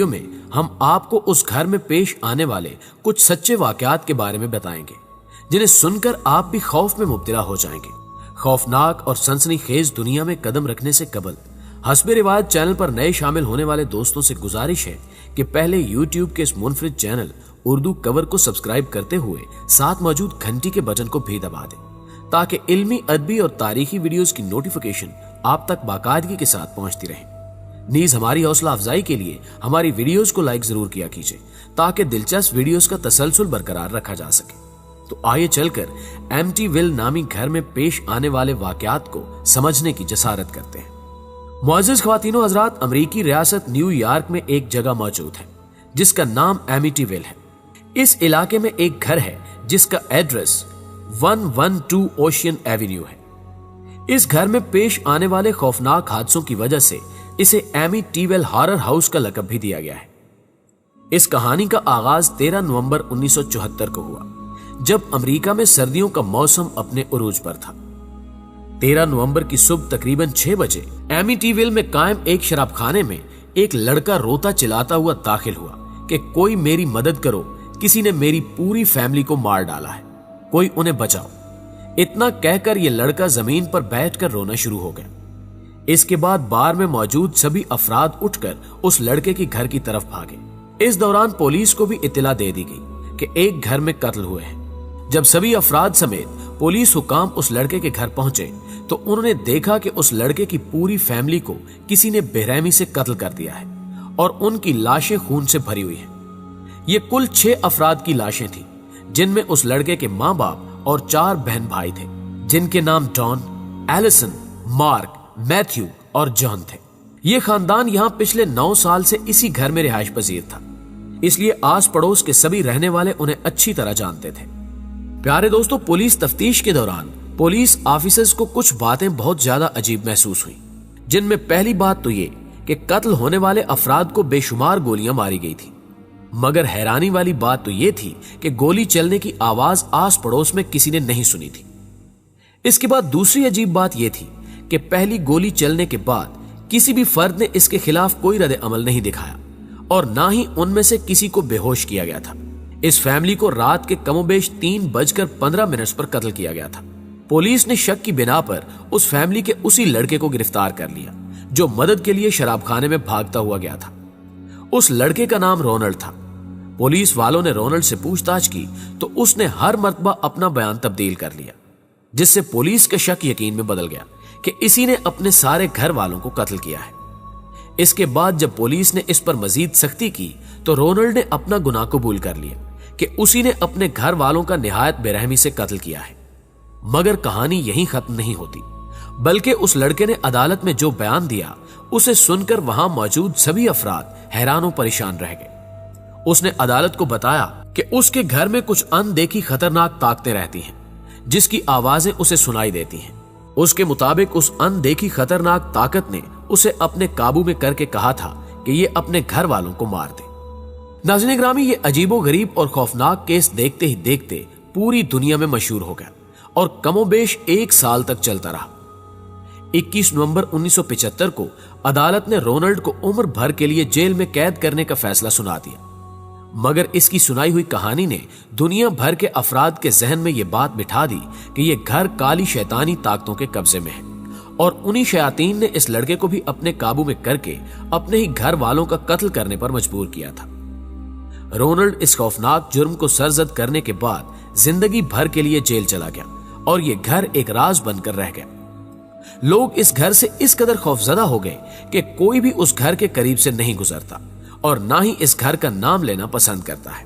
में हम आपको उस घर में पेश आने वाले कुछ सच्चे वाकयात के बारे में बताएंगे जिन्हें सुनकर आप भी खौफ में मुब्तला हो जाएंगे। खौफनाक और सनसनीखेज दुनिया में कदम रखने से कबल हस्बे रिवायत चैनल पर नए शामिल होने वाले दोस्तों से गुजारिश है कि पहले YouTube के इस मुनफरिद चैनल उर्दू कवर को सब्सक्राइब करते हुए साथ मौजूद घंटी के बटन को भी दबा दें ताकि इल्मी, अदबी और तारीखी वीडियोस की नोटिफिकेशन आप तक बाकायदगी के साथ पहुंचती रहे। नीज हमारी हौसला अफजाई के लिए हमारी वीडियोस को लाइक जरूर किया कीजिए ताकि दिलचस्प वीडियोस का तसलसल बरकरार रखा जा सके। तो आइए चलकर एमिटीविल नामी घर में पेश आने वाले वाकयात को समझने की जसारत करते हैं। मुअज़्ज़िज़ ख्वातीनो हज़रात, अमरीकी रियासत न्यूयॉर्क में एक जगह मौजूद है जिसका नाम एमिटीविल है। इस इलाके में एक घर है जिसका एड्रेस 112 ओशियन एवेन्यू है। इस घर में पेश आने वाले खौफनाक हादसों की वजह से इसे एमिटीविल हॉरर हाउस का लक़ब भी दिया गया है। इस कहानी का आगाज 13 नवंबर 1974 को हुआ जब अमेरिका में सर्दियों का मौसम अपने उरूज पर था। 13 नवंबर की सुबह तकरीबन 6 बजे एमिटीविल में कायम एक शराबखाने में एक लड़का रोता चिल्लाता हुआ दाखिल हुआ कि कोई मेरी मदद करो, किसी ने मेरी पूरी फैमिली को मार डाला है, कोई उन्हें बचाओ। इतना कहकर यह लड़का जमीन पर बैठकर रोना शुरू हो गया। इसके बाद बार में मौजूद सभी अफराद उठकर उस लड़के के घर की तरफ भागे। इस दौरान पुलिस को भी इत्तला दे दी गई कि एक घर में कत्ल हुए हैं। जब सभी अफराद समेत पुलिस हुकाम उस लड़के के घर पहुंचे तो उन्होंने देखा कि उस लड़के की पूरी फैमिली को किसी ने बेरहमी से कत्ल कर दिया है और उनकी लाशें खून से भरी हुई हैं। ये कुल 6 अफराद की लाशें थी जिनमें उस लड़के के माँ बाप और 4 बहन भाई थे जिनके नाम डॉन, एलिसन, मार्क, मैथ्यू और जॉन थे। ये खानदान यहाँ पिछले 9 साल से इसी घर में रिहाइश पजीर था, इसलिए आस पड़ोस के सभी रहने वाले उन्हें अच्छी तरह जानते थे। प्यारे दोस्तों, पुलिस तफ्तीश के दौरान पुलिस ऑफिसर्स को कुछ बातें बहुत ज्यादा अजीब महसूस हुई, जिनमें पहली बात तो ये कि कत्ल होने वाले अफराद को बेशुमार गोलियां मारी गई थी, मगर हैरानी वाली बात तो ये थी कि गोली चलने की आवाज आस पड़ोस में किसी ने नहीं सुनी थी। इसके बाद दूसरी अजीब बात यह थी कि पहली गोली चलने के बाद किसी भी फर्द ने इसके खिलाफ कोई रद्द अमल नहीं दिखाया और ना ही उनमें से किसी को बेहोश किया गया था। इस फैमिली को रात के कमोबेश 3:15 पर कत्ल किया गया था। पुलिस ने शक की बिना पर उस फैमिली के उसी लड़के को गिरफ्तार कर लिया जो मदद के लिए शराबखाने में भागता हुआ गया था। उस लड़के का नाम रोनाल्ड था। पुलिस वालों ने रोनाल्ड से पूछताछ की तो उसने हर मर्तबा अपना बयान तब्दील कर लिया, जिससे पुलिस का शक यकीन में बदल गया कि इसी ने अपने सारे घर वालों को कत्ल किया है। इसके बाद जब पुलिस ने इस पर मजीद सख्ती की तो रोनाल्ड ने अपना गुनाह कबूल कर लिया कि उसी ने अपने घर वालों का निहायत बेरहमी से कत्ल किया है। मगर कहानी यहीं खत्म नहीं होती, बल्कि उस लड़के ने अदालत में जो बयान दिया उसे सुनकर वहां मौजूद सभी अफराद हैरान और परेशान रह गए। उसने अदालत को बताया कि उसके घर में कुछ अनदेखी खतरनाक ताकतें रहती हैं जिसकी आवाजें उसे सुनाई देती हैं। उसके मुताबिक उस अनदेखी खतरनाक ताकत ने उसे अपने काबू में करके कहा था कि ये अपने घर वालों को मार दे। नाज़रीन ग्रामी, ये अजीबो गरीब और खौफनाक केस देखते ही देखते पूरी दुनिया में मशहूर हो गया और कमोबेश 1 साल तक चलता रहा। 21 नवंबर 1975 को अदालत ने रोनाल्ड को उम्र भर के लिए जेल में कैद करने का फैसला सुना दिया। मगर इसकी सुनाई हुई कहानी ने दुनिया भर के अफराद के जहन में यह बात बिठा दी कि यह घर काली शैतानी ताकतों के कब्जे में है और उन्हीं शयातीन ने इस लड़के को भी अपने काबू में करके अपने ही घर वालों का कत्ल करने पर मजबूर किया था। रोनाल्ड इस खौफनाक जुर्म को सरजद करने के बाद जिंदगी भर के लिए जेल चला गया और यह घर एक राज बनकर रह गया। लोग इस घर से इस कदर खौफजदा हो गए कि कोई भी उस घर के करीब से नहीं गुजरता और ना ही इस घर का नाम लेना पसंद करता है।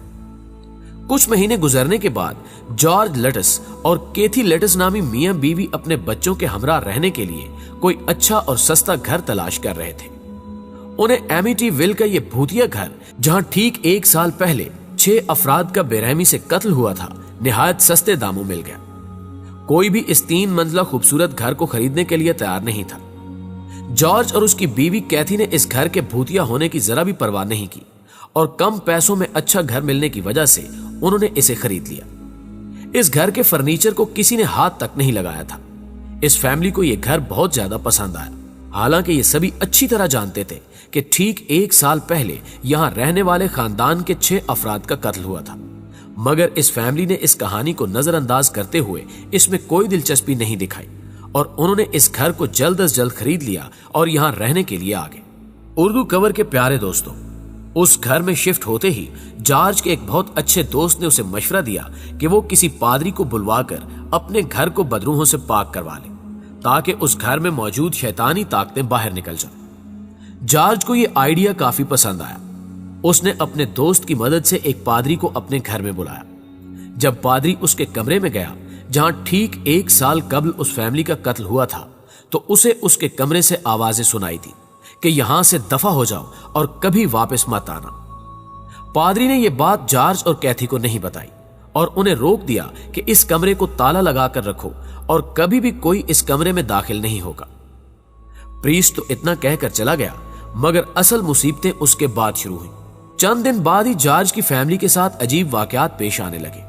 कुछ महीने गुजरने के बाद जॉर्ज लटस और केथी लटस नामी मियां बीवी अपने बच्चों के हमरा रहने के लिए कोई अच्छा और सस्ता घर तलाश कर रहे थे। उन्हें एमिटीविल का यह भूतिया घर, जहां ठीक 1 साल पहले 6 अफराद का बेरहमी से कत्ल हुआ था, निहायत सस्ते दामों मिल गया। कोई भी इस 3 मंजिला खूबसूरत घर को खरीदने के लिए तैयार नहीं था। जॉर्ज और उसकी बीवी कैथी ने इस घर के भूतिया होने की जरा भी परवाह नहीं की और कम पैसों में अच्छा घर मिलने की वजह से उन्होंने इसे खरीद लिया। इस घर के फर्नीचर को किसी ने हाथ तक नहीं लगाया था। इस फैमिली को यह घर बहुत ज्यादा पसंद आया। हालांकि ये सभी अच्छी तरह जानते थे कि ठीक 1 साल पहले यहां रहने वाले खानदान के 6 अफराद का कत्ल हुआ था, मगर इस फैमिली ने इस कहानी को नजरअंदाज करते हुए इसमें कोई दिलचस्पी नहीं दिखाई और उन्होंने इस घर को जल्द अज जल्द खरीद लिया और यहां रहने के लिए आ गए। उर्दू कवर के प्यारे दोस्तों, उस घर में शिफ्ट होते ही जॉर्ज के एक बहुत अच्छे दोस्त ने उसे मशवरा दिया कि वो किसी पादरी को बुलवाकर अपने घर को बदरूहों से पाक करवा ले ताकि उस घर में मौजूद शैतानी ताकतें बाहर निकल जाएं। जॉर्ज को यह आइडिया काफी पसंद आया। उसने अपने दोस्त की मदद से एक पादरी को अपने घर में बुलाया। जब पादरी उसके कमरे में गया जहां ठीक 1 साल कबल उस फैमिली का कत्ल हुआ था, तो उसे उसके कमरे से आवाजें सुनाई दी कि यहां से दफा हो जाओ और कभी वापस मत आना। पादरी ने यह बात जॉर्ज और कैथी को नहीं बताई और उन्हें रोक दिया कि इस कमरे को ताला लगाकर रखो और कभी भी कोई इस कमरे में दाखिल नहीं होगा। प्रीस्ट तो इतना कहकर चला गया, मगर असल मुसीबतें उसके बाद शुरू हुई। चंद दिन बाद ही जॉर्ज की फैमिली के साथ अजीब वाकयात पेश आने लगे।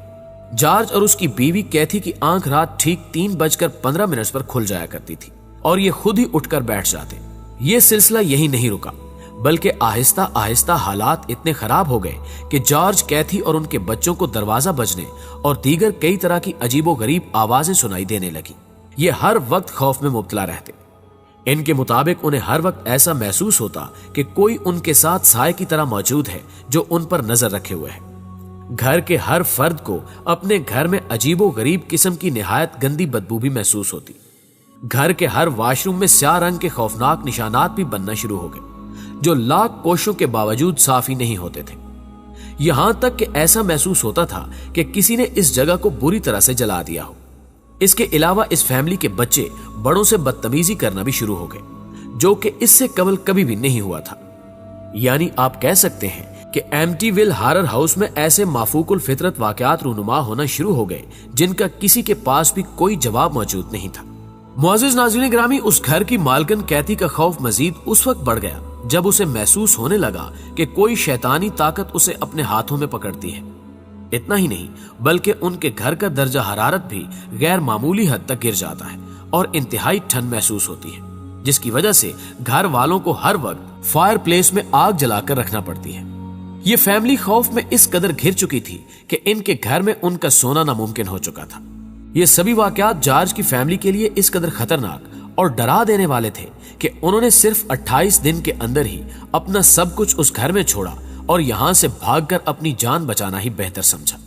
जॉर्ज और उसकी बीवी कैथी की आंख रात ठीक 3:15 पर खुल जाया करती थी और ये खुद ही उठकर बैठ जाते। ये सिलसिला यही नहीं रुका, बल्कि आहिस्ता आहिस्ता हालात इतने खराब हो गए कि जॉर्ज, कैथी और उनके बच्चों को दरवाजा बजने और दीगर कई तरह की अजीबोगरीब आवाजें सुनाई देने लगी। ये हर वक्त खौफ में मुब्तला रहते। इनके मुताबिक उन्हें हर वक्त ऐसा महसूस होता कि कोई उनके साथ साए की तरह मौजूद है जो उन पर नजर रखे हुए है। घर के हर फर्द को अपने घर में अजीबोगरीब किस्म की निहायत गंदी बदबू भी महसूस होती। घर के हर वॉशरूम में स्याह रंग के खौफनाक निशानात भी बनना शुरू हो गए जो लाख कोशिशों के बावजूद साफ ही नहीं होते थे। यहां तक कि ऐसा महसूस होता था कि किसी ने इस जगह को बुरी तरह से जला दिया हो। इसके अलावा इस फैमिली के बच्चे बड़ों से बदतमीजी करना भी शुरू हो गए, जो कि इससे कबल कभी भी नहीं हुआ था। यानी आप कह सकते हैं कि एमिटीविल हॉरर हाउस में ऐसे माफूकुल फितरत वाकयात रूनुमा होना शुरू हो गए जिनका किसी के पास भी कोई जवाब मौजूद नहीं था। मुअज़्ज़िज़ नाज़रीन ग्रामी, उस घर की मालकिन कैथी का खौफ मजीद उस वक्त बढ़ गया जब उसे महसूस होने लगा कि कोई शैतानी ताकत उसे अपने हाथों में पकड़ती है। इतना ही नहीं, बल्कि उनके घर का दर्जा हरारत भी गैर मामूली हद तक गिर जाता है और इंतहाई ठंड महसूस होती है, जिसकी वजह से घर वालों को हर वक्त फायर प्लेस में आग जलाकर रखना पड़ती है। ये फैमिली खौफ में इस कदर घिर चुकी थी कि इनके घर में उनका सोना नामुमकिन हो चुका था। ये सभी वाकयात जॉर्ज की फैमिली के लिए इस कदर खतरनाक और डरा देने वाले थे कि उन्होंने सिर्फ 28 दिन के अंदर ही अपना सब कुछ उस घर में छोड़ा और यहां से भागकर अपनी जान बचाना ही बेहतर समझा।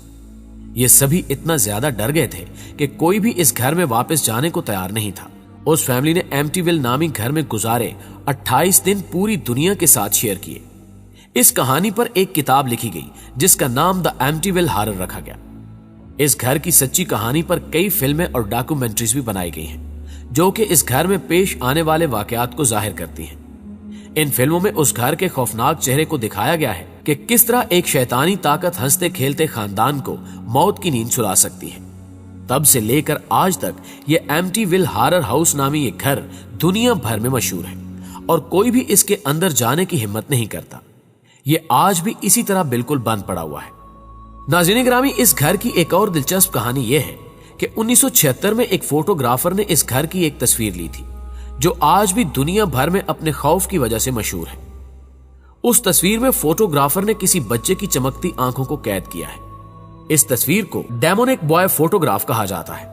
ये सभी इतना ज्यादा डर गए थे कि कोई भी इस घर में वापस जाने को तैयार नहीं था। उस फैमिली ने एमिटीविल नामी घर में गुजारे 28 दिन पूरी दुनिया के साथ शेयर किए। इस कहानी पर एक किताब लिखी गई जिसका नाम द एमिटीविल हॉरर रखा गया। इस घर की सच्ची कहानी पर कई फिल्में और डॉक्यूमेंट्रीज भी बनाई गई हैं जो कि इस घर में पेश आने वाले वाकयात को जाहिर करती हैं। इन फिल्मों में उस घर के खौफनाक चेहरे को दिखाया गया है कि किस तरह एक शैतानी ताकत हंसते खेलते खानदान को मौत की नींद सुला सकती है। तब से लेकर आज तक ये एमिटीविल हॉरर हाउस नामी ये घर दुनिया भर में मशहूर है और कोई भी इसके अंदर जाने की हिम्मत नहीं करता। ये आज भी इसी तरह बिल्कुल बंद पड़ा हुआ है। नाज़रीन ग्रामी, इस घर की एक और दिलचस्प कहानी यह है कि 1976 में एक फोटोग्राफर ने इस घर की एक तस्वीर ली थी जो आज भी दुनिया भर में अपने खौफ की वजह से मशहूर है। उस तस्वीर में फोटोग्राफर ने किसी बच्चे की चमकती आंखों को कैद किया है। इस तस्वीर को डेमोनिक बॉय फोटोग्राफ कहा जाता है।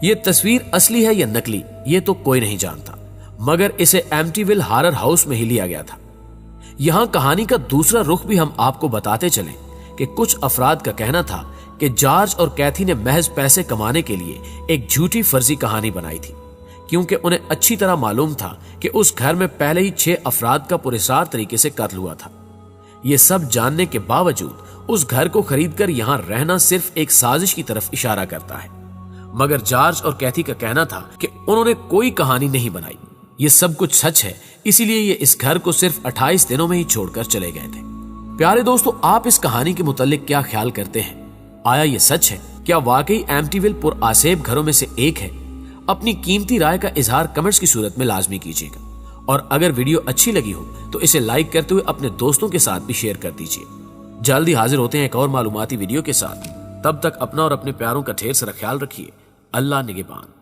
यह तस्वीर असली है या नकली ये तो कोई नहीं जानता, मगर इसे एमिटीविल हॉरर हाउस में ही लिया गया था। यहां कहानी का दूसरा रुख भी हम आपको बताते चलें कि कुछ अफराद का कहना था कि जॉर्ज और कैथी ने महज पैसे कमाने के लिए एक झूठी फर्जी कहानी बनाई थी, क्योंकि उन्हें अच्छी तरह मालूम था कि उस घर में पहले ही 6 अफराद का पुरस्कार तरीके से कत्ल हुआ था। ये सब जानने के बावजूद उस घर को खरीदकर यहां रहना सिर्फ एक साजिश की तरफ इशारा करता है। मगर जॉर्ज और कैथी का कहना था कि उन्होंने कोई कहानी नहीं बनाई, ये सब कुछ सच है, इसीलिए ये इस घर को सिर्फ 28 दिनों में ही छोड़कर चले गए थे। प्यारे दोस्तों, आप इस कहानी के मुतालिक क्या ख्याल करते हैं? आया ये सच है? क्या वाकई एमिटीविल पुरआसेब घरों में से एक है? अपनी कीमती राय का इजहार कमेंट्स की सूरत में लाजमी कीजिएगा और अगर वीडियो अच्छी लगी हो तो इसे लाइक करते हुए अपने दोस्तों के साथ भी शेयर कर दीजिए। जल्दी हाजिर होते हैं एक और मालूमाती वीडियो के साथ। तब तक अपना और अपने प्यारों का ढेर सारा ख्याल रखिए। अल्लाह निगहबान।